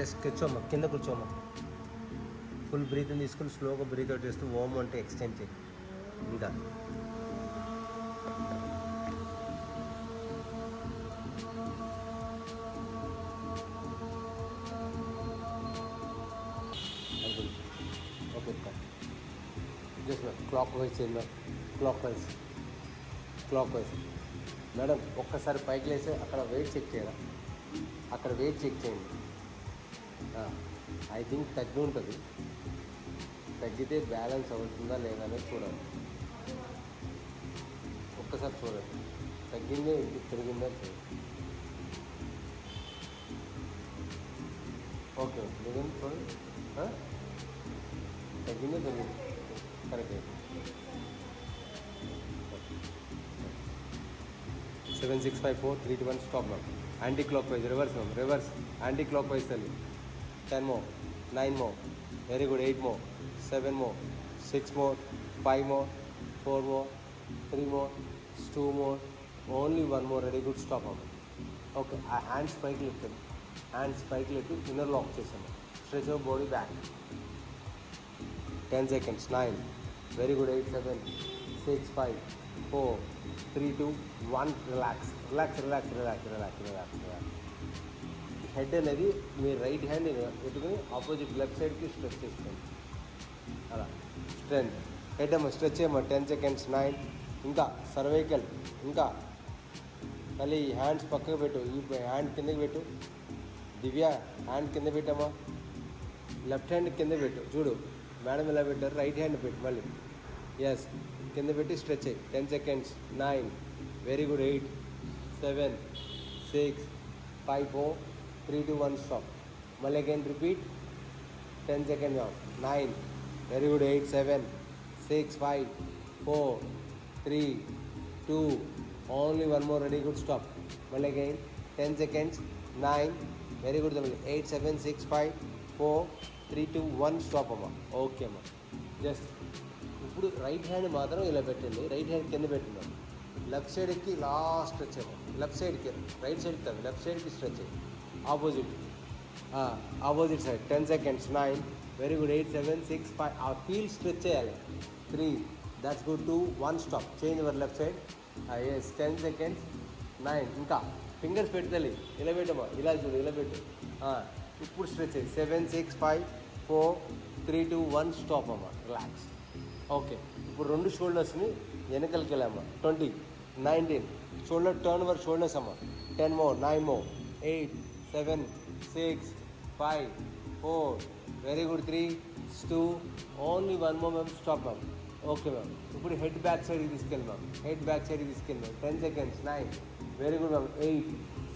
Just కూర్చోమ్మా, కింద కూర్చోమ్మా. ఫుల్ బ్రీత్ తీసుకుని స్లోగా బ్రీత్ అవుట్ చేస్తూ ఓమ్ అంటే ఎక్స్టెండ్ చేయి. ఇంకా ఓకే జస్ట్ క్లాక్ వైజ్ చేయండి మేడం. Clock wise madam. ఒక్కసారి పైకి లేసి అక్కడ వెయిట్ చెక్ చేయరా, అక్కడ వెయిట్ చెక్ చేయండి. ఐ థింక్ తగ్గి ఉంటుంది. తగ్గితే బ్యాలెన్స్ అవుతుందా లేదా అనేది చూడాలి. ఒక్కసారి చూడండి, తగ్గిందే పెరిగిందా చూడండి. ఓకే లేదండి చూడండి, తగ్గిందే పెరిగింది. కరెక్ట్ అయితే 7 6 5 4 3 2 1 stop ma'am. Anti clock wise reverse ma'am. Reverse anti clock wise తల్లి. 10 more, 9 more, very good. 8 more, 7 more, 6 more, 5 more, 4 more, 3 more, 2 more, only 1 more. Very good. Stop అమ్మ. ఓకే ఆ హ్యాండ్స్ పైకి lift, hands పైకి lift inner lock చేసాము. Stretch your body back. 10 seconds. 9, very good. 8 7 6 5 4 3 2 1. Relax relax relax relax relax relax relax. Head అనేది మీ right hand పెట్టుకుని opposite left సైడ్కి stretch చేసుకోండి. అలా స్ట్రెంత్. హెడ్ అమ్మ స్ట్రెచ్ చేయమ్మా. 10 seconds. 9. ఇంకా సర్వైకల్. ఇంకా మళ్ళీ ఈ హ్యాండ్స్ పక్కకు పెట్టు, ఈ హ్యాండ్ కిందకి పెట్టు. దివ్య హ్యాండ్ కింద పెట్టమ్మా. లెఫ్ట్ హ్యాండ్ కింద పెట్టు. చూడు మేడం ఇలా పెట్టారు, రైట్ హ్యాండ్ పెట్టు మళ్ళీ. ఎస్ కింద పెట్టి స్ట్రెచ్ అయ్యి. 10 seconds. 9, very good. 8 7 6 5 4 3 2 1 స్టాప్. మళ్ళీ again repeat. 10 seconds. 9, very good. 8 7 6 5 4 3 2, only 1 more. Very good. Stop. మళ్ళీ again 10 seconds. 9, very good. 8 7 6 5 4 3 2 1 stop అమ్మా. ఓకే అమ్మా. జస్ట్ ఇప్పుడు రైట్ హ్యాండ్ మాత్రం ఇలా పెట్టండి, రైట్ హ్యాండ్ కింద పెట్టినాం. లెఫ్ట్ సైడ్కి లాస్ట్ స్ట్రెచ్ అయ్యాము. లెఫ్ట్ సైడ్కి, రైట్ సైడ్కి కాదు, లెఫ్ట్ సైడ్కి స్ట్రెచ్ అయ్యి. Opposite side. 10 seconds. 9, very good. 8 7 6 5. ఆ ఫీల్ స్ట్రెచ్ చేయాలి. 3, that's good. 2 1 stop. Change your left side. Yes 10 seconds. 9, ఇంకా ఫింగర్స్ పెట్టాలి. ఇలా పెట్టమ్మా, ఇలా చూడు, ఇలా పెట్టు. ఇప్పుడు స్ట్రెచ్ అయ్యి. 7 6 5 4 3 2 1 స్టాప్ అమ్మ. రిలాక్స్. ఓకే ఇప్పుడు 2 షోల్డర్స్ని వెనకలికి వెళ్ళామ్మా. 20 19 షోల్డర్ టర్న్ యువర్ షోల్డర్స్ అమ్మ. 10 more, 9 more, 8 7 6 5 4, very good. 3 2, only 1 more ma'am. Stop ma'am. Okay ma'am. ఇప్పుడు హెడ్ బ్యాక్ సైడ్కి తీసుకెళ్ళి మ్యామ్. హెడ్ బ్యాక్ సైడ్కి తీసుకెళ్ళి ma'am. 10 seconds. 9, very good ma'am. 8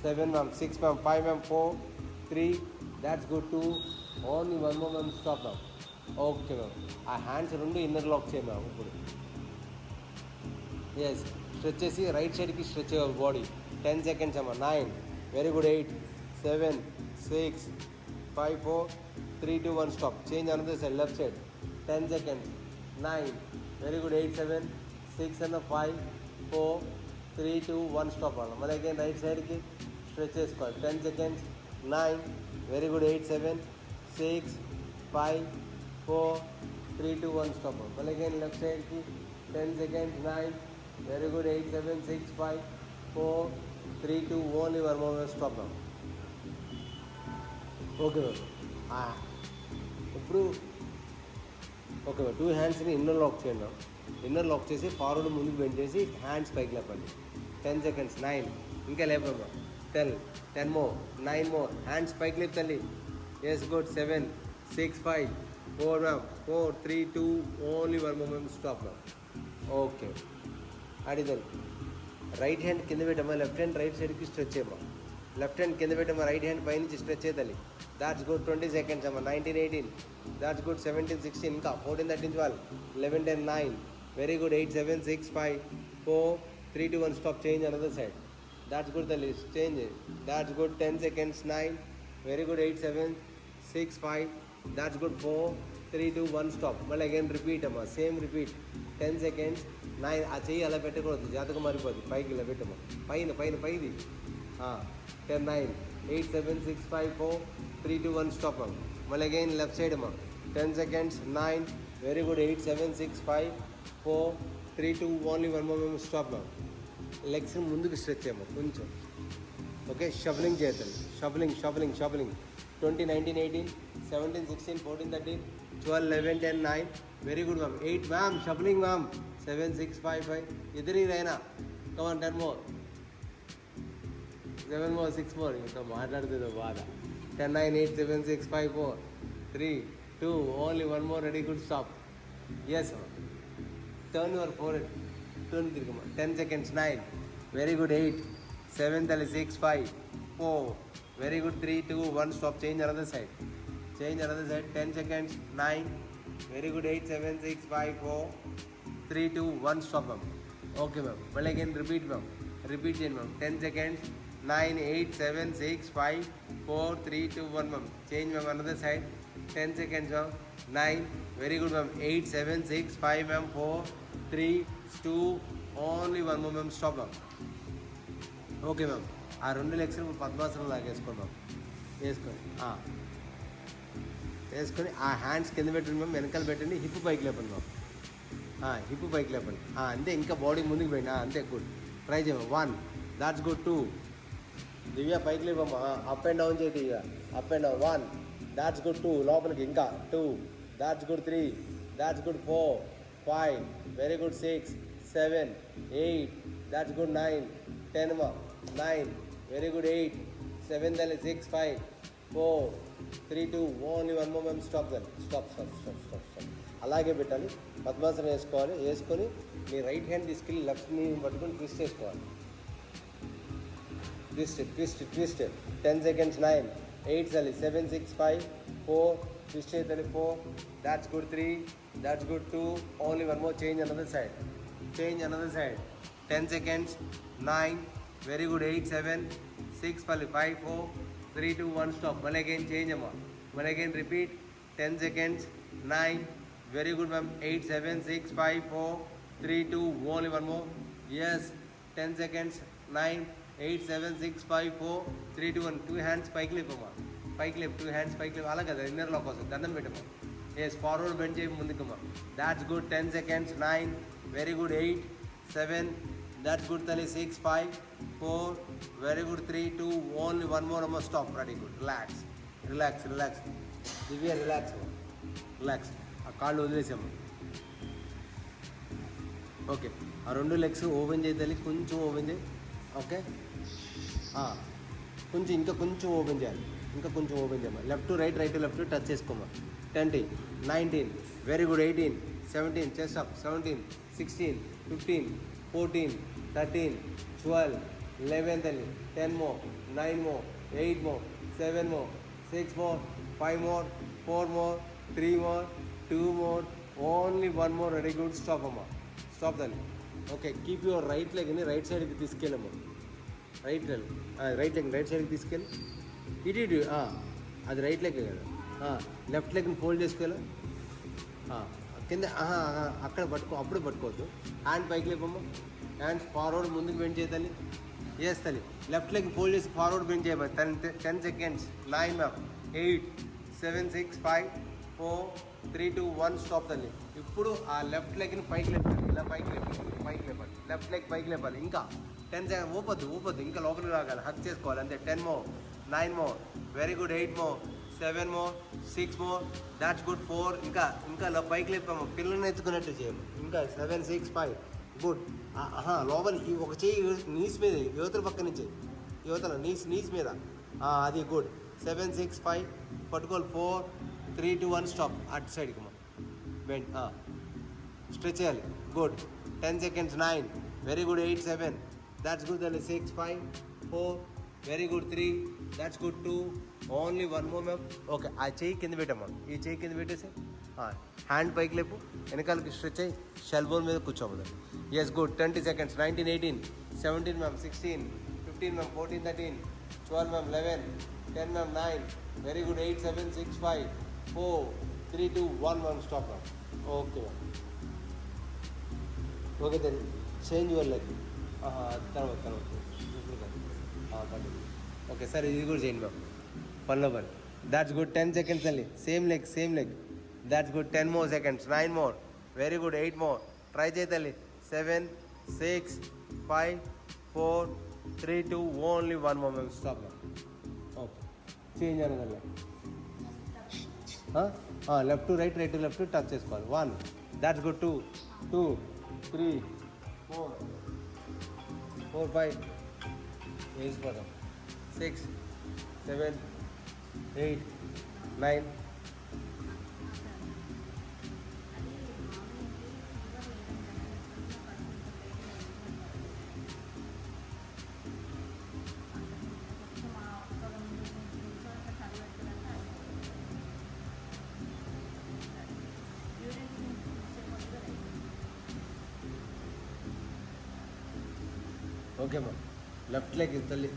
7 ma'am. 6 ma'am. 5 ma'am. 4 3, that's good. 2, only 1 more ma'am. Stop ma'am. Okay ma'am. ఆ hands 2 inner lock చేయ ma'am. ఇప్పుడు yes stretch చేసి right సైడ్కి స్ట్రెచ్ అయ్యావు బాడీ. 10 seconds అమ్మా. 9, very good. 8 7 6 5 4 3 2 1 stop. Change another side, left side. 10 seconds. 9, very good. 8 7 6 and 5 4 3 2 1 stop అన్న. మళ్ళీ again right సైడ్కి స్ట్రెచ్ చేసుకోవాలి. 10 seconds. 9, very good. 8 7 6 5 4 3 2 1 స్టాప్. మళ్ళీ అగైన్ లెఫ్ట్ సైడ్కి. 10 seconds. 9, very good. 8 7 6 5 4 3 2, only 1 more. Stop ma'am. Okay ma'am. ఇప్పుడు okay ma'am. 2 హ్యాండ్స్ని inner lock చేయండి. Inner lock చేసి forward ముందుకు బెండ్ చేసి హ్యాండ్స్ పైకి లేపండి. 10 seconds. 9, ఇంకా లేపమ్మా. 10 more, 9 more, హ్యాండ్స్ పైకి లేపుతండి. Yes good. 7 6 5 4 ma'am. 4 3 2, only 1 more ma'am. Stop ma'am. Okay అడిదండి. రైట్ హ్యాండ్ కింద పెట్టమ్మా. లెఫ్ట్ హ్యాండ్ రైట్ సైడ్కి స్ట్రెచ్ చేయమ్మా. లెఫ్ట్ హ్యాండ్ కింద పెట్టమ్మా. రైట్ హ్యాండ్ పైనుంచి స్ట్రెచ్ చేయాలి. That's good. 20 seconds అమ్మా. 19 18, దాట్స్ గుడ్. 17 16, ఇంకా 14 13 12 11 10 9, very good. 8 7 6 5 4 3 2 1 stop. Change another side. That's good తల్లి. Change. That's good. 10 seconds. 9, very good. 8 7 6 5, that's good. 4 3 2 1 stop. మళ్ళీ అగైన్ రిపీట్ అమ్మా. Same repeat. 10 seconds. 9, ఆ చెయ్యి అలా పెట్టకూడదు, జాతకం మారిపోద్ది. పైకి ఇలా పెట్టమ్మా. పైది 10 9, 8, 7, 6, 5, 4, 3, 2, 1, stop, ma'am. Well, again, left side, ma'am. 10 seconds, 9, very good, 8, 7, 6, 5, 4, 3, 2, only one more, ma'am, stop, ma'am. Legs ముందుకు స్ట్రెచ్ చేయమా కొంచెం. ఓకే, షఫలింగ్ చేయాలి, shuffling 20, 19, 18, 17, 16, 14, 13, 12, 11, 10, 9, very good ma'am. 8 ma'am, shuffling ma'am. 7, 6, 5, 5, ఎదురైనా కమాన్. 10 more, 7 more, 6 more, ఇంకా మాట్లాడుతుందో బాధ. 10, 9, 8, 7, 6, 5, 4, 3, 2, only one more, ready, good, stop. Yes ma'am. Turn your forehead, turn తిరిగమ్మా. 10 seconds, 9, very good, 8, 7, 6, 5, 4, very good, 3, 2, 1, stop. Change another side, 10 seconds, 9, very good, 8, 7, 6, 5, 4, 3, 2, 1, stop ma'am. Okay ma'am. Well, again repeat ma'am, చేయండి ma'am. 10 seconds, 9, 8, 7, 6, 5, 4, 3, 2, 1 ma'am. Change ma'am, another side. 10 seconds ma'am. 9, very good ma'am. 8, 7, 6, 5 ma'am. 4, 3, 2, only one more ma'am. Stop ma'am. Okay ma'am. ఆ 2 legs పద్మాసనం లాగా వేసుకుందాం. వేసుకొని ఆ hands కింద పెట్టండి ma'am, వెనకాల పెట్టండి, హిప్ పైకి లేపండి మ్యామ్. హిప్ పైకి లేపండి. అంతే, ఇంకా బాడీ ముందుకు పోయింది. అంతే, గుడ్. ట్రై చేయమా. 1, that's good. 2, దివ్య పైకి లేపమ్మా. అప్ అండ్ డౌన్ చేయి ఇక. Up and down. 1, that's good. 2, లోపలికి ఇంకా. 2, that's good. 3, that's good. 4, 5, very good. 6, 7, 8, that's good. 9, 10 మా. 9, very good. 8, 7, 6, 5, 4, 3, 2, only one more ma'am. Stop దాన్ని. స్టాప్. అలాగే పెట్టాలి. పద్మాసనం వేసుకోవాలి. వేసుకొని మీ రైట్ హ్యాండ్ తీసుకెళ్ళి లెఫ్ట్ని పట్టుకొని ట్విస్ట్ చేసుకోవాలి. ట్విస్ట్. 10 seconds, 9, 8, 7, 6, 5, 4, twist చేయాలి. 4, that's good. 3, that's good. 2, only one more. Change another side. 10 seconds, 9, very good. 8, 7, 6, 5, 4, 3, 2, 1, stop. One again, change amma. One again, repeat. 10 seconds, 9, very good ma'am. 8, 7, 6, 5, 4, 3, 2, only one more. Yes, 10 seconds, 9, 8, 7, 6, 5, 4, 3, 2, 1. 2 hands పైకి లేపమ్మా. 2 hands పైకి లేపు. అలా కదా, inner lock వస్తుంది. దండం పెట్టమ్మా. Yes, forward bend చేయి ముందుకమ్మా. That's good. 10 seconds, 9, very good. 8, 7, that's good. 6, 5, 4, very good. 3, 2, only one more. Stop. Ready, good. Relax. Divya, relax. ఆ కాళ్ళు వదిలేసాము. ఓకే, ఆ 2 లెగ్స్ ఓపెన్ చేయాలి. కొంచెం ఓపెన్ చేయి. ఓకే, ఇంకా కొంచెం ఓపెన్ చేయాలి. Left to right, left touch చేసుకోమా. 20, 19, very good. 18, 17, chest up. 17, 16, 15, 14, 13, 12, 11, 10 more, 9 more, 8 more, 7 more, 6 more, 5 more, 4 more, 3 more, 2 more, only one more. Very good. Stop amma. Stop then. Okay, keep your right leg in the right side ki తీసుకెళ్ళమ్మా. Right leg right సైడ్కి తీసుకెళ్ళి. ఇటు అది right leg కదా. Left లెగ్ని fold చేసుకోవాలి. కింద అక్కడ అప్పుడే పట్టుకోవద్దు. హ్యాండ్ పైకి లేపమ్మా. హ్యాండ్స్ ఫార్వర్డ్ ముందుకు బెండ్ చేయాలి. చేస్తాలి. లెఫ్ట్ లెగ్ ఫోల్డ్ చేసి ఫార్వర్డ్ బెండ్ చేయమని. 10 seconds, 9 మ్యామ్. 8, 7, 6, 5, 4, 3, 2, 1, స్టాప్ తల్లి. ఇప్పుడు ఆ లెఫ్ట్ లెగ్ని పైకి లేపాలి. ఇలా పైకి లేపాలి. లెఫ్ట్ లెగ్ పైకి లేపాలి. ఇంకా 10 seconds. ఊపొద్దు. ఇంకా లోపలికి రాగాలి. హక్ చేసుకోవాలి. అంతే. 10 more, 9 more, very good. 8 more, 7 more, 6 more, that's good. 4, ఇంకా పైకి లేపాము. పిల్లల్ని ఎత్తుకున్నట్టు చేయము. ఇంకా 7, 6, 5, గుడ్. లోపల ఒక చెయ్యి నీస్ మీద, యువతల పక్క నుంచి యువతల నీస్ మీద. అది గుడ్. 7, 6, 5 పట్టుకోవాలి. 4, 3, 2, 1, స్టాప్. అటు సైడ్కి మా బెండ్. స్ట్రెచ్ చేయాలి. Good. 10 seconds, 9, very good. 8, 7, that's good. 6, 5, 4, very good. 3, that's good. 2, only one more ma'am. Okay, ఆ చెయ్యి కింద పెట్టమ్మా. ఈ చెయ్యి కింద పెట్టేసి హ్యాండ్ పైకి లేపు. వెనకాలకి స్ట్రెచ్ అయ్యి షెల్బోన్ మీద కూర్చోమదు. Yes, good. 20 seconds, 19, 18, 17 ma'am. 16, 15 ma'am. 14, 13, 12 ma'am. 11, 10 ma'am. 9, very good. 8, 7, 6, 5, 4, 3, 2, 1 ma'am. Stop ma'am. Okay ma'am. Okay then change your leg. తర్వాత ఇప్పుడు కంటిన్యూ. ఓకే సార్, ఇది కూడా చేయండి మ్యామ్. పనిలో పని. That's good. 10 seconds only. Same leg. That's good. 10 more seconds. 9 more. Very good. 8 more. Try చేయి తల్లి. 7, 6, 5, 4, 3, 2, only 1 more ma'am. Stop ma'am. Okay, change అనగల. Left to right, right to left touch చేసుకోవాలి. 1. That's good. 2, 3, 4, 5 వేసిపోతాం. 6, 7, 8, 9. Okay అమ్మా. Left leg తల్లి.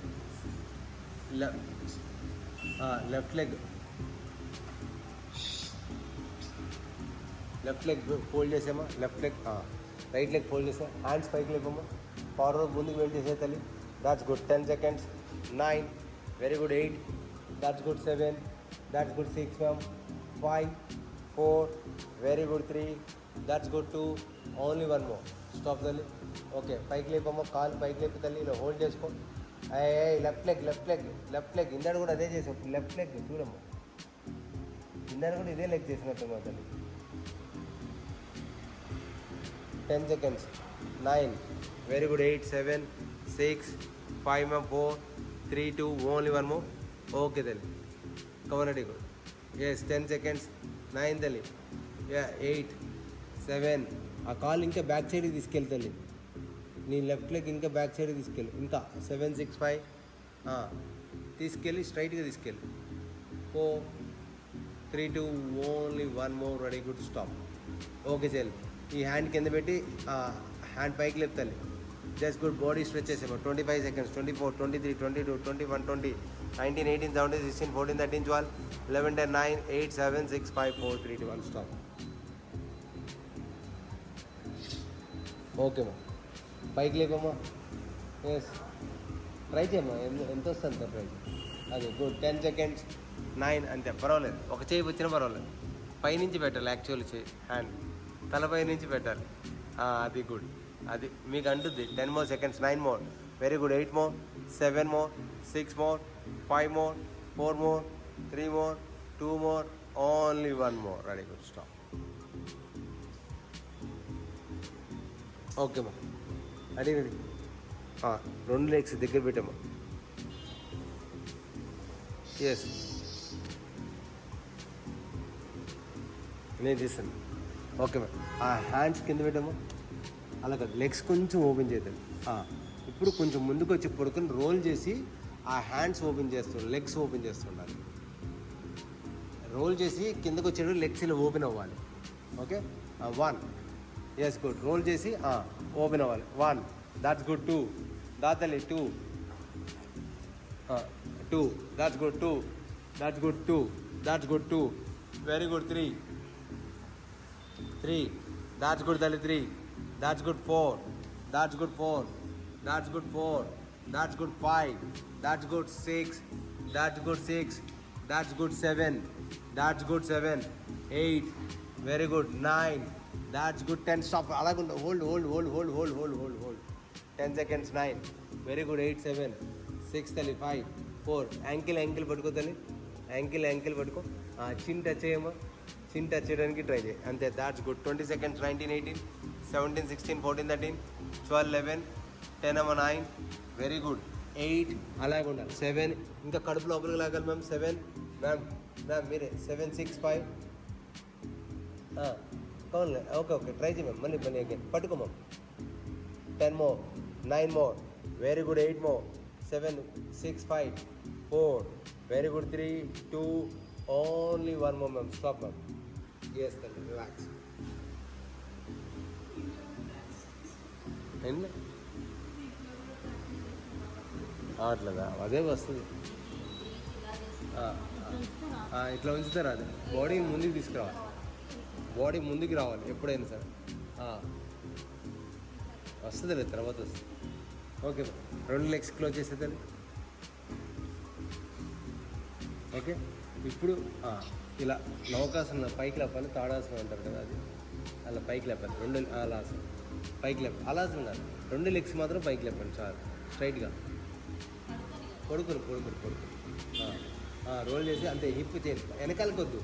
Left leg fold చేసామా. Left leg, right leg fold చేసా. Hands పైకి లేపమ్మా. ఫార్వర్డ్ ముందుకు వెళ్ళి చేసే తల్లి. That's good. 10 seconds. 9. Very good. 8. That's good. 7. That's good. 6 ma'am. 5, 4. Very good. 3. That's good. 2. Only 1 more. Stop తల్లి. ఓకే, పైకి లేపమ్మా. కాలు పైకి లేపి తల్లి. ఇలా హోల్డ్ చేసుకో. లెఫ్ట్ లెగ్ ఇందాడు కూడా అదే చేసాం. లెఫ్ట్ లెగ్ చూడమ్మా. ఇందాడు కూడా ఇదే లెగ్ చేసినట్టు మా తల్లి. 10 seconds. 9. Very good. 8, 7, 6, 5 ma'am. 4, 3, 2, only 1 more. Okay తల్లి. Cover good. ఎస్. 10 seconds. 9 తల్లి. 8, 7. ఆ కాల్ ఇంకా బ్యాక్ సైడ్కి తీసుకెళ్ళి తల్లి. నీ లెఫ్ట్ లెగ్ ఇంకా బ్యాక్ సైడ్ తీసుకెళ్ళి. ఇంకా 7, 6, 5 తీసుకెళ్ళి స్ట్రైట్గా తీసుకెళ్ళి. 4, 3, 2, only 1 more. Ready. Good. Stop. Okay చెల్లి. ఈ హ్యాండ్ కింద పెట్టి హ్యాండ్ పైకి లేపుతాలి. Just good. బాడీ స్ట్రెచ్ చేసేమో. 25 seconds. 24, 23, 22, 21, 20, 19, 18, 17, 16, 14, 13, 12, 11, 10, 9, 8, 7, 6, 5, 4, 3, 2, 1. స్టాప్. ఓకేమ్మా. పైకి లేపమ్మా. ఎస్. ట్రై చేయమ్మా. ఎంత వస్తుంది అంత ట్రై చేయి. అదే గుడ్. 10 seconds. 9. అంతే, పర్వాలేదు. ఒక చేయి వచ్చినా పర్వాలేదు. పైనుంచి పెట్టాలి. యాక్చువల్లీ చేయి హ్యాండ్ తలపై నుంచి పెట్టాలి. అది గుడ్. అది మీకు అంటుంది. 10 more seconds. 9 more. Very good. 8 more. 7 more. 6 more. 5 more. 4 more. 3 more. 2 more. Only 1 more. Ready. Good. Stop. ఓకేమ్మా. రెడీ. 2 legs దగ్గర పెట్టమ్మా. ఎస్, నేను తీస్తాను. Okay ma'am. హ్యాండ్స్ కింద పెట్టమ్మా. అలా కాదు, లెగ్స్ కొంచెం ఓపెన్ చేద్దాం. ఇప్పుడు కొంచెం ముందుకు వచ్చి పడుకొని రోల్ చేసి ఆ హ్యాండ్స్ ఓపెన్ చేస్తుండాలి. లెగ్స్ ఓపెన్ చేస్తుండాలి. రోల్ చేసి కిందకు వచ్చేటప్పుడు లెగ్స్ ఇలా ఓపెన్ అవ్వాలి. ఓకే. 1. Yes, good. రోల్ చేసి ఓపెన్ అవ్వాలి. 1. That's good. 2. దాతలి. 2. 2. That's good. 2. That's good. 2. That's good. 2. Very good. 3. 3. That's good, Dali. 3. That's good. 4. That's good. 4. That's good. 4. That's good. 5. That's good. 6. That's good. 6. That's good. 7. That's good. 7. 8. Very good. 9. That's good. 10. Stop. Hold. 10 seconds. 9. Very good. 8, 7, 6 Dali. 5, 4. Ankle పట్టుకో తల్లి. Ankle పట్టుకో. చిన్ touch చేయమ్మా. చిన్ touch చేయడానికి try చేయి. అంతే. That's good. 20 seconds. 19, 18, 17, 16, 14, 13, 12, 11, 10 అమ్మ. 9. Very good. 8. అలాగే ఉండాలి. 7. ఇంకా కడుపు లోపలికి లాగాలి మ్యామ్. 7 మ్యామ్ మీరే. 7, 6, 5. కావాలి. ఓకే ట్రై చేయి మ్యామ్. మళ్ళీ అగైన్ పట్టుకో ma'am. 10 more. 9 more. Very good. 8 more. 7, 6, 5, 4. Very good. 3, 2, only 1 more ma'am. Stop ma'am. Yes తల్లి. రిలాక్స్. ఏంటి అట్లదా? అదే వస్తుంది. ఇట్లా ఉంచుతారు. అదే బాడీని ముందుకు తీసుకురావాలి. బాడీ ముందుకు రావాలి ఎప్పుడైనా సరే. వస్తుంది లేదు, తర్వాత వస్తుంది. ఓకే. 2 legs క్లోజ్ చేసేదండి. ఓకే. ఇప్పుడు ఇలా నౌకాసనం పైకి లేపాలి, తాడాసనం అంటారు కదా అది, అలా పైకి లేపాలి. రెండు అలాసనం పైకి లేపాలి, అలాసనం కాదు, రెండు లెగ్స్ మాత్రం పైకి లేపండి చాలు. స్ట్రైట్గా పడుకుని రోల్ చేసి అంతే. హిప్ చేయండి, వెనకాలకి వద్దు,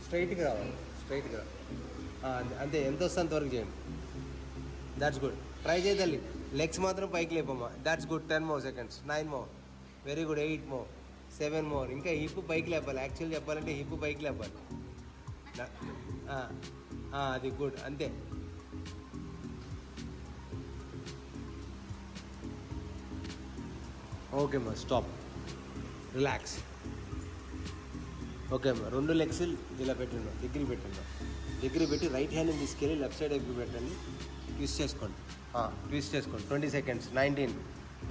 స్ట్రైట్గా రావాలి, స్ట్రైట్గా అంతే. ఎంత వస్తే అంతవరకు చేయండి. That's good. ట్రై చేయదండి, లెగ్స్ మాత్రం పైకి లేపమ్మా. That's good. 10 more seconds, 9 more, very good. 8 more, 7 more. ఇంకా హిప్ పైకి లేపాలి. యాక్చువల్ చెప్పాలంటే హిప్ పైకి లేపాలి. అది గుడ్, అంతే. ఓకే అమ్మా, స్టాప్, రిలాక్స్. ఓకే అమ్మా, రెండు లెగ్స్ ఇలా పెట్టండి, దగ్గర పెట్టి రైట్ హ్యాండ్ని తీసుకెళ్ళి లెఫ్ట్ సైడ్ వైపు పెట్టండి. ట్విస్ట్ చేసుకోండి, 20 seconds, 19.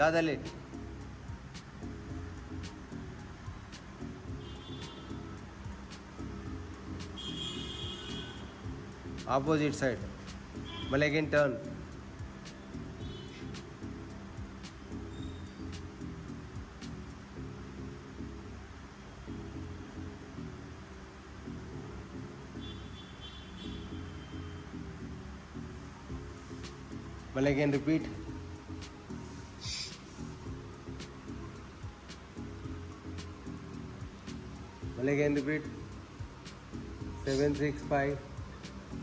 దాదాలే. ఆపోజిట్ సైడ్, మళ్ళీ అగైన్ టర్న్. మళ్ళీ అగైన్ రిపీట్. మళ్ళీ again repeat. 7, 6, 5,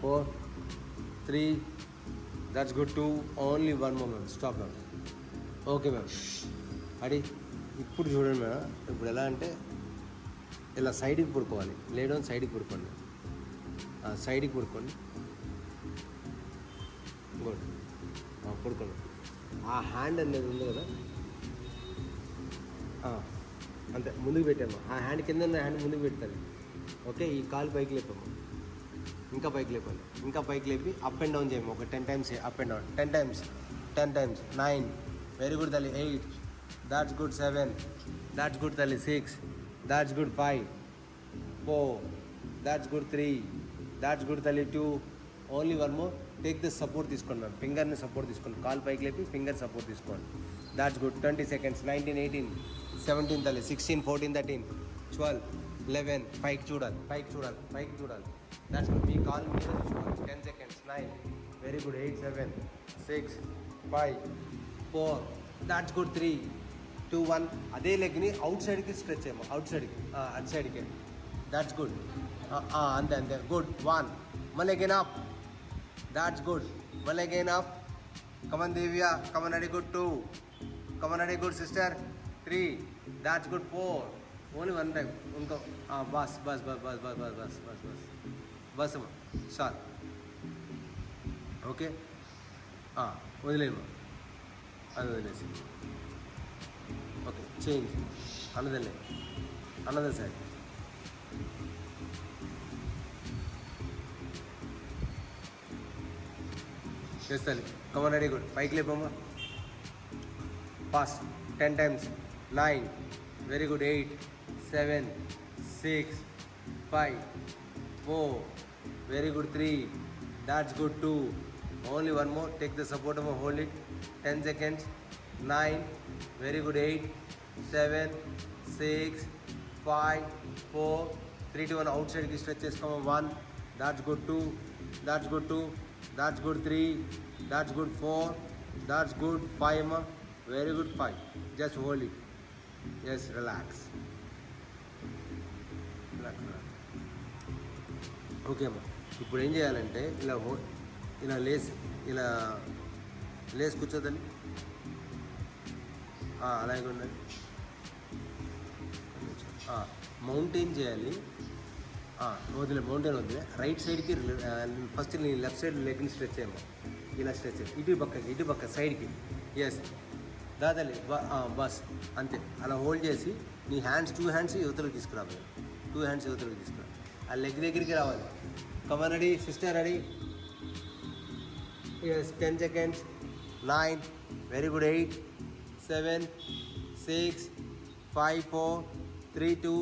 4, 3. That's good. 2. Only 1 moment. Stop ma'am. Okay ma'am. అడి ఇప్పుడు చూడండి మేడం, ఇప్పుడు ఎలా అంటే ఇలా సైడ్కి పడుకోవాలి. లేడౌన్ సైడ్కి పడుకోండి, సైడ్కి పడుకోండి. గుడ్. పడుకోండి. ఆ హ్యాండ్ అనేది ఉంది కదా, అంతే ముందుకు పెట్టాము. ఆ హ్యాండ్ కింద ఉన్న హ్యాండ్ ముందుకు పెడతాను. ఓకే. ఈ కాలు పైకి లేపాము, ఇంకా పైకి లేపాలి, ఇంకా పైకి లేపి అప్ అండ్ డౌన్ చేయము. ఒక 10 times up and down. 10 times. 9. Very good తల్లి. 8. That's good. 7. దాట్స్ గుడ్ తల్లి. 6. That's good. 5, 4. That's good. 3. That's good తల్లి. 2. Only 1 more. Take the support తీసుకోండి మ్యామ్, ఫింగర్ని సపోర్ట్ తీసుకోండి. కాలు పైకి లేపి ఫింగర్ సపోర్ట్ తీసుకోండి. That's good. 20 seconds, 19, 18, 17 తల్లి. 16, 14, 13, 12, 11. పైకి చూడాలి. That's good. మీ కాలు మీద చూసుకోండి. 10 seconds, 9. Very good. 8, 7, 6, 5, 4. That's good. 3, 2, 1. అదే లెగ్ని అవుట్ సైడ్కి స్ట్రెచ్ చేయము, అవుట్ సైడ్కి, అటు సైడ్కి. That's good. అంతే. గుడ్. 1. మళ్ళీ again up. That's good. Male again up. Come on Divya. Come on, very good. 2. Come on, very good sister. 3. That's good. 4. Only one time. Unko. Bus. Bus. Start. Okay. Odilema. Another. Okay. Change. Another leg. Another side. చేస్తాను. Come on, very good. పైకి లేపమ్మా. Fast. 10 times. 9. Very good. 8, 7, 6, 5, 4. Very good. 3. That's good. 2. Only 1 more. Take the support అమ్మ, hold it. 10 seconds. 9. Very good. 8, 7, 6, 5, 4, 3, 2, 1. అవుట్ సైడ్కి స్ట్రెచ్ చేసుకోమా. 1. That's good. 2. That's good. 2. That's good. 3. That's good. 4. That's good. 5 ma. Very good. 5. Just hold it. Yes, relax. Okay అమ్మా. ఇప్పుడు ఏం చేయాలంటే ఇలా లేస్ కూర్చోదండి. అలాగే ఉండండి. మౌంటైన్ చేయాలి. మౌంటైన్ వదిలే. రైట్ సైడ్కి ఫస్ట్ నీ లెఫ్ట్ సైడ్ లెగ్ని స్ట్రెచ్ చేయమ్మా. ఇలా స్ట్రెచ్ చేయి. ఇటు పక్క సైడ్కి. ఎస్ దాదాలి. బస్ అంతే. అలా హోల్డ్ చేసి నీ హ్యాండ్స్ 2 hands యువతలకు తీసుకురావాలి. 2 hands యువతలకు తీసుకురా. ఆ లెగ్ దగ్గరికి రావాలి. Come on, ready sister, ready. Yes. 10 seconds. 9. Very good. 8, 7, 6, 5, 4, 3, 2.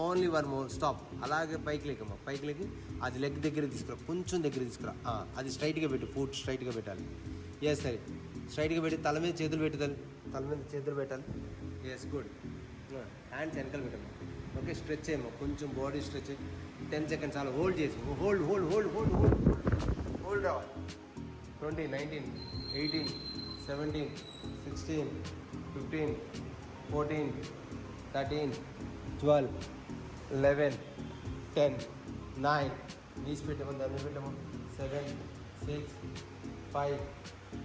Only 1 more. Stop. అలాగే పైకి లేకమ్మా. పైకి లేకి అది లెగ్ దగ్గర తీసుకురా, కొంచెం దగ్గర తీసుకురా. అది స్ట్రైట్గా పెట్టు. ఫుట్ స్ట్రైట్గా పెట్టాలి. ఎస్ సరే. స్ట్రైట్గా పెట్టి తల మీద చేతులు పెట్టాలి. Yes good. హ్యాండ్స్ వెనకాల పెట్టమ్మా. ఓకే స్ట్రెచ్ చేయమా, కొంచెం బాడీ స్ట్రెచ్ 10 సెకండ్స్ అలా హోల్డ్ చేసి hold hold hold hold hold hold రావాలి. 20, 19, 18, 17, 16, 15, 14, 13, 12, 11, 10, 9, నీస్ పెట్టాము, దాన్ని పెట్టాము, 7, 6, 5,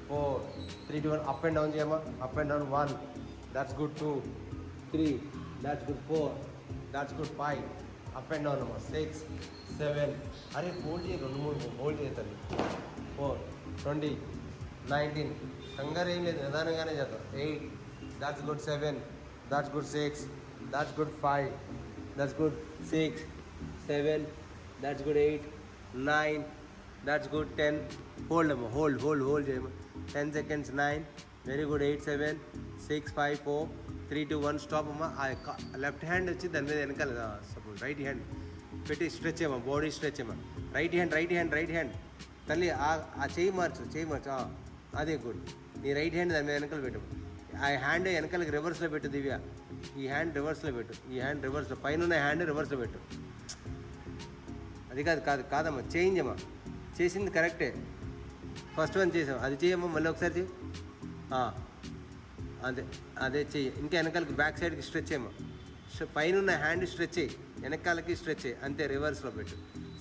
4, 3, 2, 1, అప్ అండ్ డౌన్ చేయమా, up and down 1, that's good, 2, 3, that's good, 4, that's good, 5, up and down అమ్మా, 6, 7, అరే హోల్డ్ చేయ 2-3 హోల్డ్ చేయాలి, 4, 20, 19, కంగారు ఏం లేదు, నిదానంగానే చేద్దాం, 8, that's good, 7, that's good, 6, that's good, 5, that's good, 6, 7, that's good, 8, 9, that's good, 10, hold అమ్మా, హోల్డ్ హోల్డ్ హోల్డ్ చేయమ్మా, 10 సెకండ్స్, 9, వెరీ గుడ్, 8, 7, 6, 5, 4, 3, 2, 1 స్టాప్ అమ్మా. ఆ లెఫ్ట్ హ్యాండ్ వచ్చి దాని మీద వెనకాల సపోజ్ రైట్ హ్యాండ్ పెట్టి స్ట్రెచ్ చేయమా, బాడీ స్ట్రెచ్ చేయమా, రైట్ హ్యాండ్ తల్లి ఆ చేయి మార్చు అదే గుడ్. నీ రైట్ హ్యాండ్ దాని మీద వెనకాల పెట్టు, ఆ హ్యాండ్ వెనకాలకి రివర్స్లో పెట్టు దివ్య, ఈ హ్యాండ్ రివర్స్లో పెట్టు, ఈ హ్యాండ్ రివర్స్లో, పైన ఉన్న హ్యాండ్ రివర్స్లో పెట్టు. అది కాదమ్మా, చేంజ్ అమ్మా, చేసింది కరెక్టే, ఫస్ట్ వన్ చేసాం అది చేయమ్మా, మళ్ళీ ఒకసారి చెయ్యి, అదే చెయ్యి, ఇంకా వెనకాలకి బ్యాక్ సైడ్కి స్ట్రెచ్ చేయమ్మా, పైన ఉన్న హ్యాండ్ స్ట్రెచ్ చేయి, వెనకాలకి స్ట్రెచ్ చేయి, అంతే రివర్స్లో పెట్టు.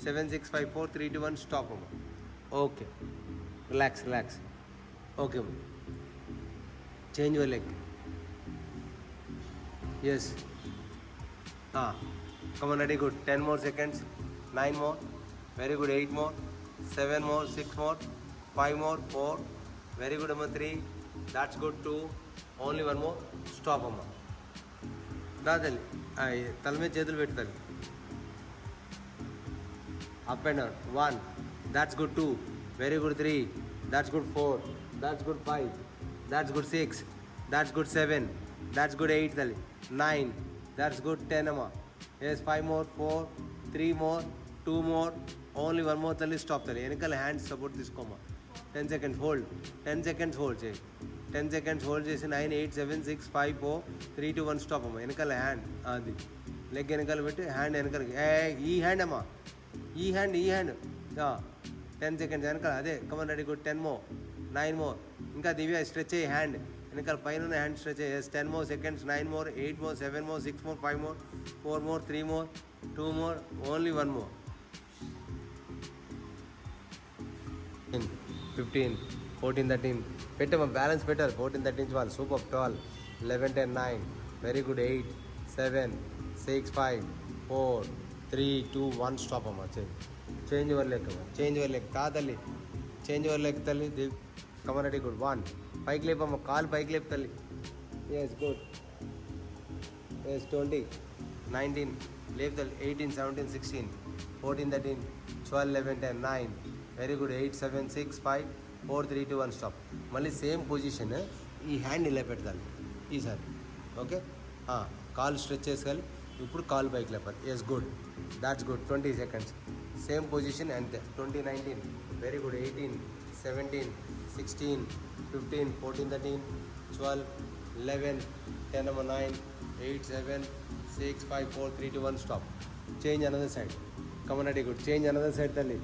7, 6, 5, 4, 3, 2, 1 స్టాప్ అమ్మా. Okay relax. ఓకే అమ్మా, change your leg, yes, come on, ready, good, 10 more seconds, 9 more, very good, 8 more, 7 more, 6 more, 5 more, 4, very good అమ్మా, 3, that's good, 2, only 1 more, stop అమ్మా. తల్లి తల మీద చేతులు పెట్టు తల్లి, up and down, 1, that's good, 2, very good, 3, that's good, 4, that's good, 5, that's good, 6, that's good, 7, that's good, 8 తల్లి, 9, that's good, 10 అమ్మా, yes, 5 more, 4, 3 more, 2 more, only 1 more తల్లి, స్టాప్ తల్లి, వెనకాల హ్యాండ్స్ సపోర్ట్ తీసుకోమా, 10 seconds హోల్డ్, 10 seconds హోల్డ్ చేయి, 10 seconds hold చేసి 9, 8, 7, 6, 5, 4, 3, 2, 1 stop అమ్మా, వెనకాల హ్యాండ్ అది లెగ్ వెనకాల పెట్టి హ్యాండ్ వెనకాలకి, ఈ హ్యాండ్ అమ్మా, ఈ హ్యాండ్ 10 seconds వెనకాల, అదే come on, ready, good, 10 more, 9 more, ఇంకా దివ్య స్ట్రెచ్ అయ్యి హ్యాండ్ వెనకాల పైన ఉన్న హ్యాండ్ స్ట్రెచ్ అయ్యి, 10 more seconds, 9 more, 8 more, 7 more, 6 more, 5 more, 4 more, 3 more, 2 more, only 1 more, 15, 14, 13 పెట్టమ్మా, బ్యాలెన్స్ పెట్టారు, 14, 13, 12, సూపర్, 12, 11, 10, 9, వెరీ గుడ్, 8, 7, 6, 5, 4, 3, 2, 1 స్టాప్ అమ్మా. చేంజ్ యువర్ లెగ్ అమ్మా, చేంజ్ యువర్ లెగ్ తల్లి, చేంజ్ యువర్ లెగ్ తల్లి, కమన్, రెడీ, గుడ్, 1, పైకి లేపమ్మా, కాలు పైకి లేపు తల్లి, ఎస్, గుడ్, ఎస్, 20, 19 లేపు తల్లి, 18, 17, 16, 14, 13, 12, 11, 10, 9, వెరీ గుడ్, 8, 7, 6, 5, 4, 3, 2, 1 స్టాప్. మళ్ళీ సేమ్ పొజిషన్, ఈ హ్యాండ్ ఇలా పెట్టాలి ఈసారి, ఓకే, కాలు స్ట్రెచ్ చేసుకోవాలి, ఇప్పుడు కాలు పైకి లేపాలి, yes, good, that's good, 20 seconds same position అంతే, 20, 19, very good, 18, 17, 16, 15, 14, 13, 12, 11, 10, 9, 8, 7, 6, 5, 4, 3, 2, 1 stop. Change another side, come on, ready, good, change another side తల్లి,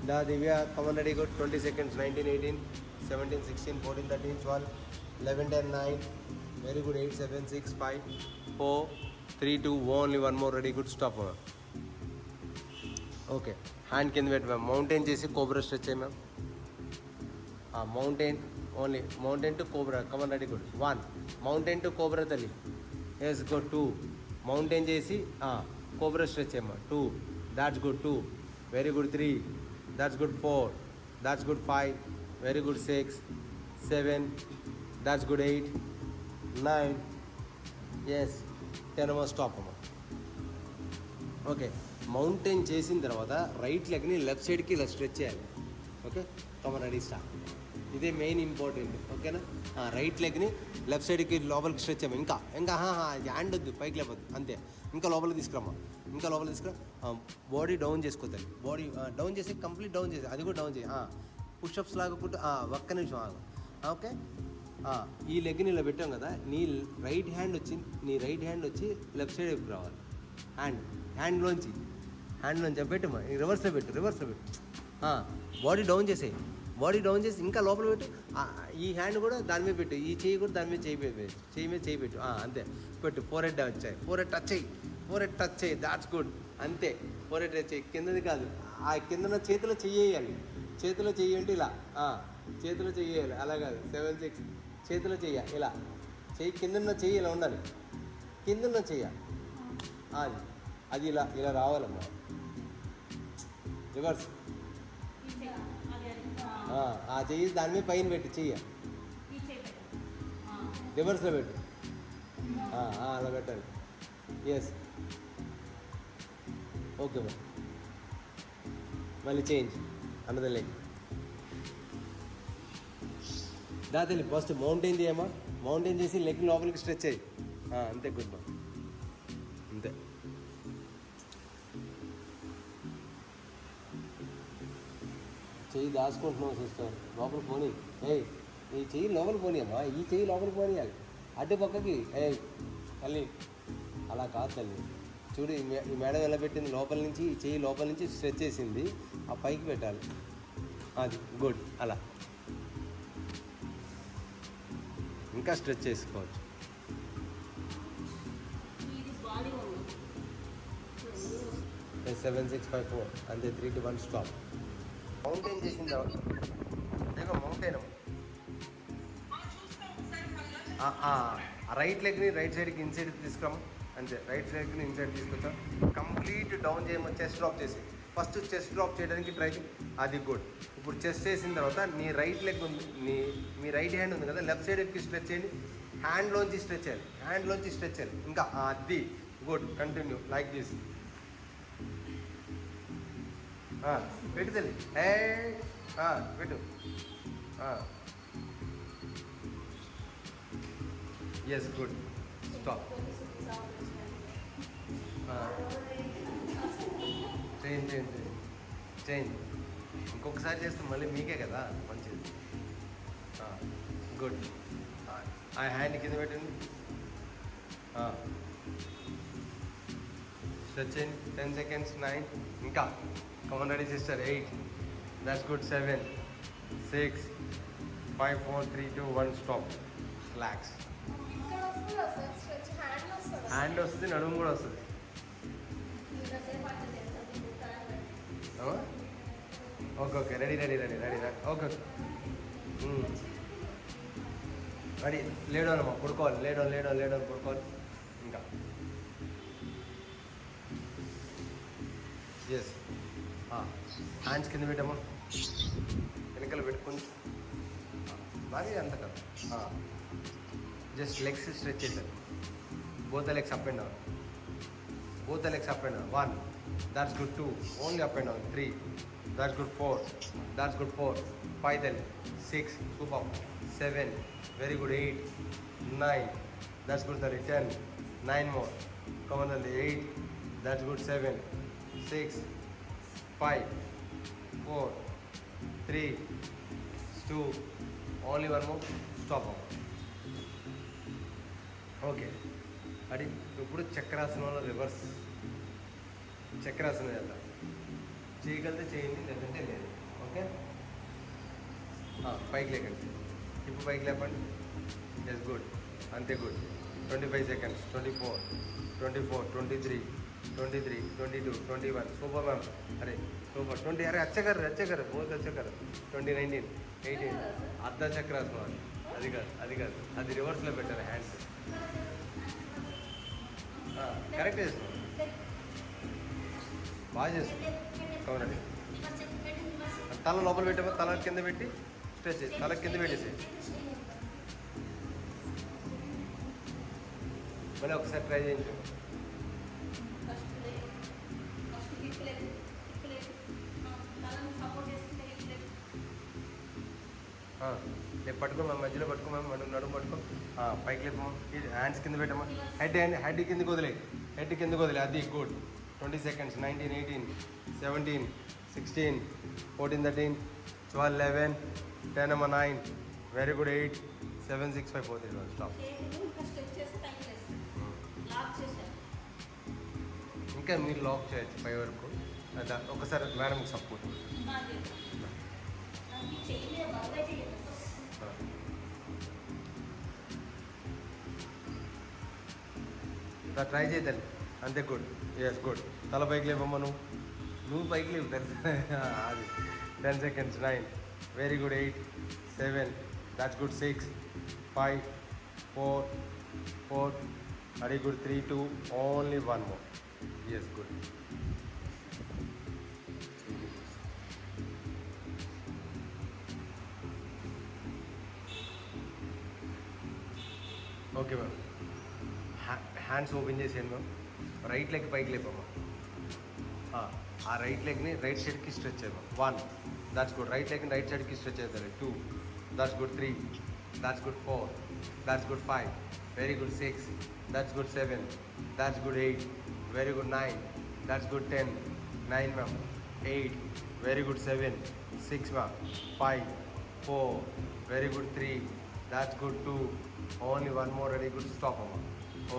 దా దివ్య, come on, ready, good, 20 seconds, 19, 18, 17, 16, 14, 13, 12, 11, 10, 9, very good, 8, 7, 6, 5, 4, 3, 2, only 1 more, ready, good, stop. Okay, hand కింద పెట్టి ma'am, mountain చేసి cobra stretch అయ్యి ma'am, mountain only, mountain to cobra, come on, ready, good, 1, mountain to cobra తల్లి, yes, good, 2, mountain చేసి cobra stretch అయ్యమ్మా, 2, that's good, 2, very good, 3, that's good, 4, that's good, 5, very good, 6, 7, that's good, 8, 9, yes, 10 more, stop అమ్మా. Okay, mountain చేసిన తర్వాత right లెగ్ని left సైడ్కి ఇలా stretch చేయాలి, okay, come on, ready, start. ఇదే మెయిన్ ఇంపార్టెంట్, ఓకేనా, రైట్ లెగ్ని లెఫ్ట్ సైడ్కి లోపలికి స్ట్రెచ్ చేయమా, ఇంకా హ్యాండ్ వద్దు, పైకి లేపొద్దు, అంతే, ఇంకా లోపలికి తీసుకురామ్మా, ఇంకా లోపలికి తీసుకురా, బాడీ డౌన్ చేసుకోవాలి, బాడీ డౌన్ చేసి కంప్లీట్ డౌన్ చేసి, అది కూడా డౌన్ చేయి, పుషప్స్ లాగుకుంటూ, ఒక్క నిమిషం ఆగు, ఓకే, ఈ లెగ్ని ఇలా పెట్టాం కదా, నీ రైట్ హ్యాండ్ వచ్చి లెఫ్ట్ సైడ్ వైపు రావాలి, హ్యాండ్లోంచి పెట్టమ్మా, రివర్స్లో పెట్టు. బాడీ డౌన్ చేసేయి, బాడీ డౌన్ చేసి ఇంకా లోపల పెట్టు. ఈ హ్యాండ్ కూడా దాని మీద పెట్టు, ఈ చెయ్యి కూడా దాని మీద చెయ్యి మీద పెట్టు. అంతే పెట్టు. ఫోర్ హెడ్ వచ్చాయి, ఫోర్ హెడ్ టచ్ చేయి. That's good. అంతే, ఫోర్ హెడ్ టచ్ చేయి, కిందది కాదు. ఆ కింద చేతిలో చెయ్యాలి, చేతిలో చెయ్యి అంటే ఇలా, చేతిలో చెయ్యాలి, అలా కాదు. 7 6 చేతిలో చెయ్యాలి, ఇలా చెయ్యి, కింద చెయ్యి ఇలా ఉండాలి, కింద చెయ్య అది ఇలా రావాలమ్మా. రివర్స్. ఆ చెయ్యి దాని మీద పైన పెట్టి చెయ్య, రివర్స్లో పెట్టు. అలా పెట్టాలి. ఎస్, ఓకే బా. మళ్ళీ చేంజ్ అన్నది లెగ్. దాని ఫస్ట్ మౌంటైన్ చేయమ్మా, మౌంటైన్ చేసి లెగ్ లోపలికి స్ట్రెచ్ అయ్యి. అంతే, గుడ్ బా. అంతే. చెయ్యి దాచుకుంటున్నావు సిస్టర్, లోపల పోనీ. ఈ చెయ్యి లోపల పోనీయమ్మా, ఈ చెయ్యి లోపల పోనీయాలి, అడ్డు పక్కకి. తల్లి అలా కాదు తల్లి, చూడు ఈ మేడం ఎలా పెట్టింది, లోపల నుంచి ఈ చెయ్యి లోపల నుంచి స్ట్రెచ్ చేసింది, ఆ పైకి పెట్టాలి. అది గుడ్. అలా ఇంకా స్ట్రెచ్ చేసుకోవచ్చు. 7 6 5 4 అంతే. 3 2 1 స్టాప్. మౌంటైన్ చేసిన తర్వాత మౌంటైన్ రైట్ లెగ్ని రైట్ సైడ్కి ఇన్సైడ్ తీసుకురాము. అంతే, రైట్ లెగ్ని ఇన్సైడ్ తీసుకొచ్చాం. కంప్లీట్ డౌన్ చేయమో, చెస్ట్ డ్రాప్ చేసి. ఫస్ట్ చెస్ట్ డ్రాప్ చేయడానికి ట్రై చేయి. అది గుడ్. ఇప్పుడు చెస్ట్ చేసిన తర్వాత నీ రైట్ లెగ్ ఉంది, మీ రైట్ హ్యాండ్ ఉంది కదా, లెఫ్ట్ సైడ్కి స్ట్రెచ్ చేయండి. హ్యాండ్లోంచి స్ట్రెచ్ చేయాలి, ఇంకా అది గుడ్. Continue like this. పెట్టు తల్లి, పెట్టు. Yes, good. స్టాప్. చేంజ్. ఇంకొకసారి చేస్తే మళ్ళీ మీకే కదా మంచిది. గుడ్. ఆ హ్యాండ్ కింద పెట్టండి. స్ట్రెచ్ చేయండి. 10 seconds. 9. ఇంకా come on, ready sister. 8. That's good. 7 6 5 4 3 2 1 stop. Relax. Hand వస్తుంది, నడుము కూడా వస్తుంది. Okay. Ready. Okay. Ready. Lie down అమ్మా, పడుకోవాలి. లేడౌన్ పడుకోవాలి. ఇంకా ఎస్. హ్యాండ్స్ కింద పెట్టమ్మా, వెనకాల పెట్టుకుని మరి అంత కదా. జస్ట్ లెగ్స్ స్ట్రెచ్ చేశారు. both the legs up and down. 1. That's good. 2. Only up and down. 3. That's good. 4. That's good. 4. 5 then. 6. Super. 7. Very good. 8. 9. That's good. 10. 9 more. Come on, 8. That's good. 7. 6. 5. 4. 3. 2. Only one more. Stop. Okay. అది ఇప్పుడు చక్రాసనంలో reverse. చక్రాసనం చేద్దాం. చేయగలిగితే చేయండి, లేదంటే లేదు. Okay. పైకి లేకండి. ఇప్పుడు పైకి లేపండి. Yes, good. అంతే, గుడ్. 25 seconds. 24 23 22 21. Super ma'am. అరే సూపర్. 20. అరే అచ్చగారు బోత్ అచ్చగారు. 20 19 18. అర్ధ చక్రాసనం. అది కాదు అది రివర్స్లో పెట్టారు హ్యాండ్స్. కరెక్ట్ చేస్తాం, బాగా చేస్తాం. అవునండి. తల లోపల పెట్టామో తల కింద పెట్టి స్ట్రెచ్ చేసి తల కింద పెట్టేసి మళ్ళీ ఒకసారి ట్రై చేయించు. రేపు పట్టుకో మ్యామ్, మధ్యలో పట్టుకో మ్యామ్, నడుము పట్టుకో. పైకి లేపమ్మా, హ్యాండ్స్ కింద పెట్టమ్మా. హెడ్ కిందకి వదిలే, అది good. 20 seconds. 19 18 17 16 14 13 12 11 10 9. Very good. 8 7 6 5 4 3 1 stop. ఇంకా మీరు లాక్ చేయొచ్చు పై వరకు. ఒకసారి మేడంకి సపోర్ట్. ట్రై చేద్దాం అంతే. Good, yes good. తల పైకి లేవమ్మా, నువ్వు పైకి లేవు. అది 10 seconds. 9, very good. 8, 7, that's good. 6, 5, 4, 4, very good. 3, 2, only one more. Yes, good. Okay ma'am, hands open చేసేయండి మ్యామ్. రైట్ లెగ్ పైకి లేపమ్మా. ఆ రైట్ లెగ్ని రైట్ సైడ్కి స్ట్రెచ్ చేద్దాం. 1, దాట్స్ గుడ్. రైట్ లెగ్ని రైట్ సైడ్కి స్ట్రెచ్ చేద్దాం. 2, that's good. 3, that's good. 4, that's good. 5, very good. 6, that's good. 7, that's good. 8, very good. 9, that's good. 10, 9 ma'am. 8, very good. 7, 6 ma'am. 5, 4, very good. 3, that's good. 2, only one more. Very good. Stop అమ్మా.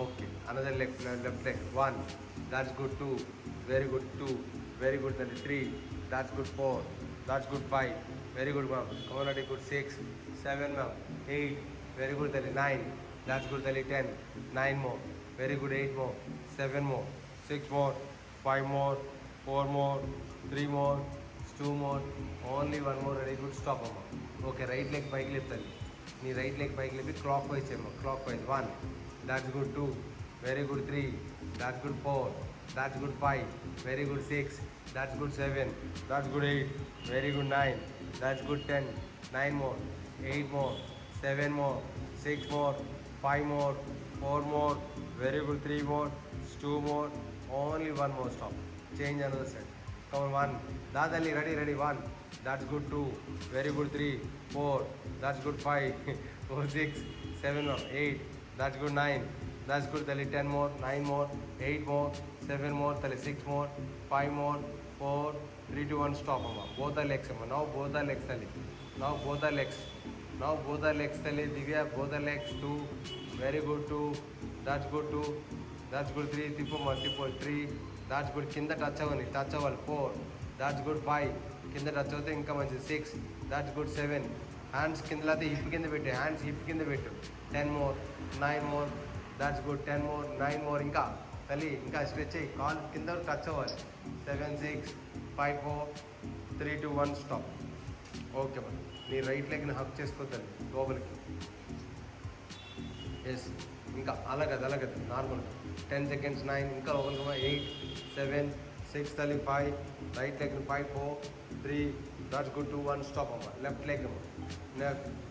Okay, another leg, left leg. 1, that's good. 2, very good. 2, very good. 3, that's good. 4, that's good. 5, very good ma'am. Come on, good. 6, 7 ma'am. 8, very good. 9, that's good. 10, 9 more, very good. 8 more, 7 more, 6 more, 5 more, 4 more, 3 more, 2 more, only one more. Very good. Stop amma. Okay, right leg bike lift tali. Nee right leg bike lift clockwise cheyamma. Clockwise. 1, that's good. 2, very good. 3, that's good. 4, that's good. 5, very good. 6, that's good. 7, that's good. 8, very good. 9, that's good. 10, 9 more, 8 more, 7 more, 6 more, 5 more, 4 more, very good. 3 more, 2 more, only one more. Stop. Change another side. Come on. 1, dadali, ready. 1, that's good. 2, very good. 3, 4, that's good. 5, 4, 6, 7 more, 8, that's good. 9, that's good. 10 more, 9 more, 8 more, 7 more, 6 more, 5 more, 4, 3, 2, 1. Stop amma. Both the legs amma. Now both the legs tali. Now both the legs. Now both the legs tali. Divya, both the legs. 2, very good. 2, that's good. 2, that's good. 3, multiple 3, that's good. Kinda touch avani, 4, that's good. 5, kinda touch avute inka manchi. 6, that's good. 7, hands kinda late hip kinda pettu, hands hip kinda pettu. 10 more, 9 more, that's good. 10 more, 9 more, inka tali inka stretch cheyi, call కింద touch అవ్వాలి. 7, 6, 5, 4, 3, 2, 1. Stop. Okay మరి నీ right లెగ్ని Haq చేసుకోద్దండి లోపలికి. Yes, ఇంకా అలాగదు normal. 10 seconds. 9, ఇంకా లోపలికి. 8, 7, 6 తల్లి. 5, right లెగ్ని. 5, 4, 3, that's good. 2, 1. Stop అమ్మ. లెఫ్ట్ లెగ్ అమ్మ.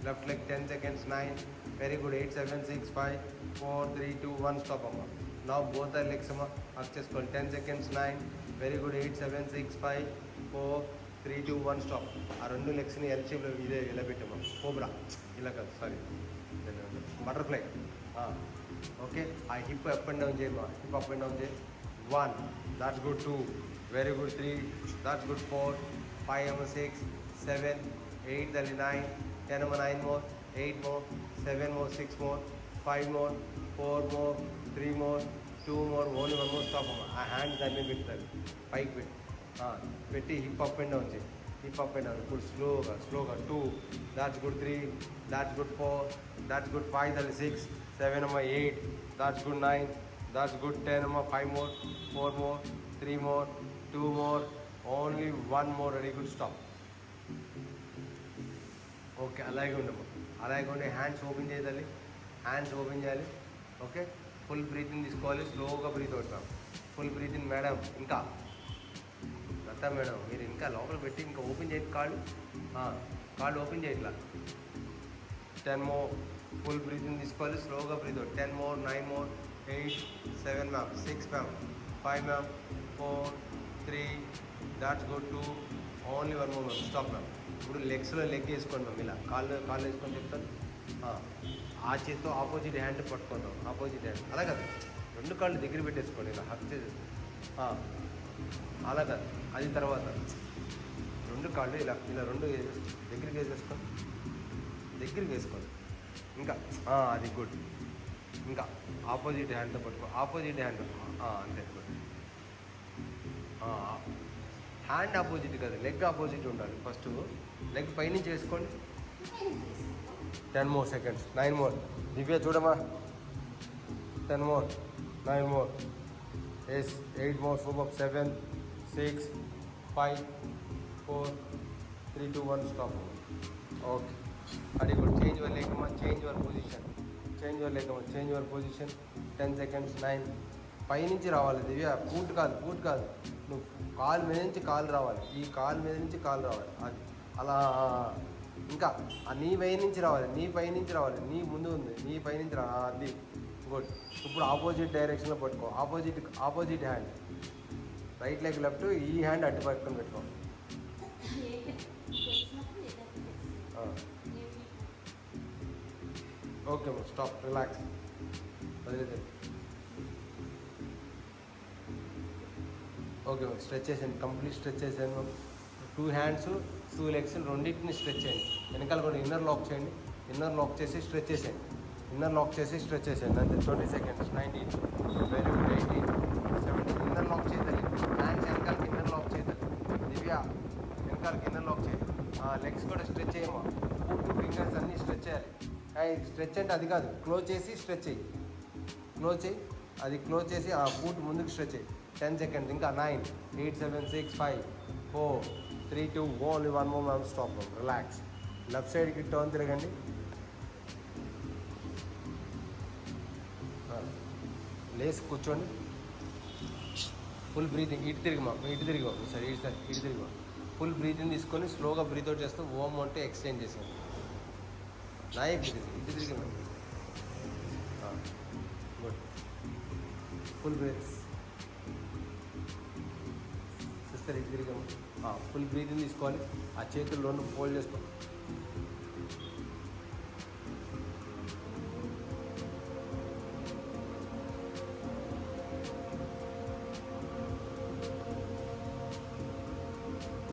Left leg. 10 seconds. 9, very good. 8, 7, 6, 5, 4, 3, 2, 1. Stop అమ్మ. Now both the legs అమ్మ హక్ చేసుకోండి. 10 seconds. 9, very good. 8, 7, 6, 5, 4, 3, 2, 1. స్టాప్. ఆ రెండు లెగ్స్ని ఎల్ షేప్లో ఇదే ఇలా పెట్టామా. కోబ్రా ఇలా కాదు, సారీ, బటర్ఫ్లై. ఓకే, ఆ హిప్ అప్ అండ్ డౌన్ చేయమా. హిప్ అప్ అండ్ డౌన్ చేయి. 1, that's good. 2, very good. 3, that's good. 4, 5, 6, 7, 8, 9, 10, 9 more, 8 more, 7 more, 6 more, 5 more, 4 more, 3 more, 2 more, only one more. Stop అమ్మా. ఆ హ్యాండ్ దాన్ని పెడతారు, పైకి పెట్టి హిప్ అప్ అండ్ డౌన్ చేయి. Hip up and down. ఇప్పుడు స్లోగా. 2, that's good. 3, that's good. 4, that's good. 5, 6, 7 అమ్మా. 8, that's good. 9, that's good. 10 అమ్మా. 5 more, 4 more, 3 more, 2 more, only one more. Very good. Stop. Okay, అలాగే ఉండమ్మా. అలాగే ఉండి హ్యాండ్స్ ఓపెన్ చేయాలి. హ్యాండ్స్ ఓపెన్ చేయాలి. ఓకే, ఫుల్ బ్రీతింగ్ తీసుకోవాలి. స్లోగా బ్రీత్ అవుతాం. Full breathing madam. ఇంకా లతా మేడం, మీరు ఇంకా లోపల పెట్టి ఇంకా ఓపెన్ చేయండి. కాళ్ళు ఓపెన్ చేయట్లా. 10 more, ఫుల్ బ్రీతింగ్ తీసుకోవాలి. స్లోగా breathe out. 10 more, 9 more, 8, 7 ma'am. 6 ma'am. 5 ma'am. 4, 3, that's good. 2, only one more ma'am. Stop ma'am. ఇప్పుడు లెగ్స్లో లెగ్ వేసుకోండి మ్యామ్. ఇలా కాళ్ళు వేసుకొని చెప్తాను. ఆ చేతితో ఆపోజిట్ హ్యాండ్ పట్టుకుందాం. ఆపోజిట్ హ్యాండ్ అలా కాదు, రెండు కాళ్ళు దగ్గర పెట్టేసుకోండి. ఇలా హక్ చేసి అలా కాదు, అది తర్వాత రెండు కాళ్ళు ఇలా రెండు దగ్గరికి వేసుకోండి. ఇంకా అది గుడ్. ఇంకా ఆపోజిట్ హ్యాండ్తో పట్టుకో. ఆపోజిట్ హ్యాండ్ అంతే గుడ్. హ్యాండ్ ఆపోజిట్ కదా, లెగ్ ఆపోజిట్ ఉండాలి. ఫస్ట్ లెగ్ పైనుంచి వేసుకోండి. 10 more seconds, 9 more. దివ్య చూడమ్మా. 10 more, 9 more, 8 more. Super. 7, 6, 5, 4, 3, 2, 1. Stop. Okay. అది కూడా చేంజ్ యువర్ లెగ్ అమ్మా, change your position, change your leg అమ్మా, చేంజ్ యువర్ పొజిషన్. 10 seconds. 9. పైనుంచి రావాలి దివ్య, పూట్ కాదు. నువ్వు కాలు మీద నుంచి కాలు రావాలి, ఈ కాలు మీద నుంచి కాలు రావాలి. అది అలా. ఇంకా నీ పై నుంచి రావాలి, నీ పై నుంచి రావాలి. నీ ముందు ఉంది, నీ పై నుంచి రా. అది గుడ్. ఇప్పుడు ఆపోజిట్ డైరెక్షన్లో పట్టుకో. Opposite hand, right leg left, ఈ హ్యాండ్ అడ్డు పట్టుకొని పెట్టుకో. Okay ma'am. స్టాప్. రిలాక్స్. వదిలేదు. Okay ma'am. స్ట్రెచ్ చేసేయండి, కంప్లీట్ స్ట్రెచ్ చేసేయండి మ్యామ్. 2 hands 2 legs రెండింటిని స్ట్రెచ్ చేయండి. వెనకాల కూడా ఇన్నర్ లాక్ చేయండి. ఇన్నర్ లాక్ చేసి స్ట్రెచ్ చేసేయండి. అంతే. 20 seconds. 19. Very good. 18, 17. Inner lock చేయాలి. హ్యాండ్స్ వెనకాలకి ఇన్నర్ లాక్ చేయాలి. దివ్య వెనకాలకి ఇన్నర్ లాక్ చేయాలి. లెగ్స్ కూడా స్ట్రెచ్ చేయమ్మా. 2 fingers అన్నీ స్ట్రెచ్ చేయాలి. స్ట్రెచ్ అంటే అది కాదు, క్లోజ్ చేసి స్ట్రెచ్ చేయి. అది క్లోజ్ చేసి ఆ ఫూట్ ముందుకు స్ట్రెచ్ చేయి. 10 seconds. ఇంకా 9, 8, 7, 6, 5, 4, 3, 2, only 1 more ma'am. Stop. Relax. Left సైడ్కి టర్న్ తిరగండి. లేసి కూర్చోండి. Full breathing. ఇటు తిరిగి సరే ఇటు తిరిగి ఫుల్ బ్రీతింగ్ తీసుకొని స్లోగా బ్రీత్ అవుట్ చేస్తూ ఓమ్ అంటే ఎక్స్చేంజ్ చేసాను. ఇటు తిరిగి గుడ్. Full breath. సిస్టర్ ఇటు తిరిగాము. ఫుల్ బ్రీతింగ్ తీసుకోవాలి. ఆ చేతులు 2 ఫోల్డ్ చేసుకో.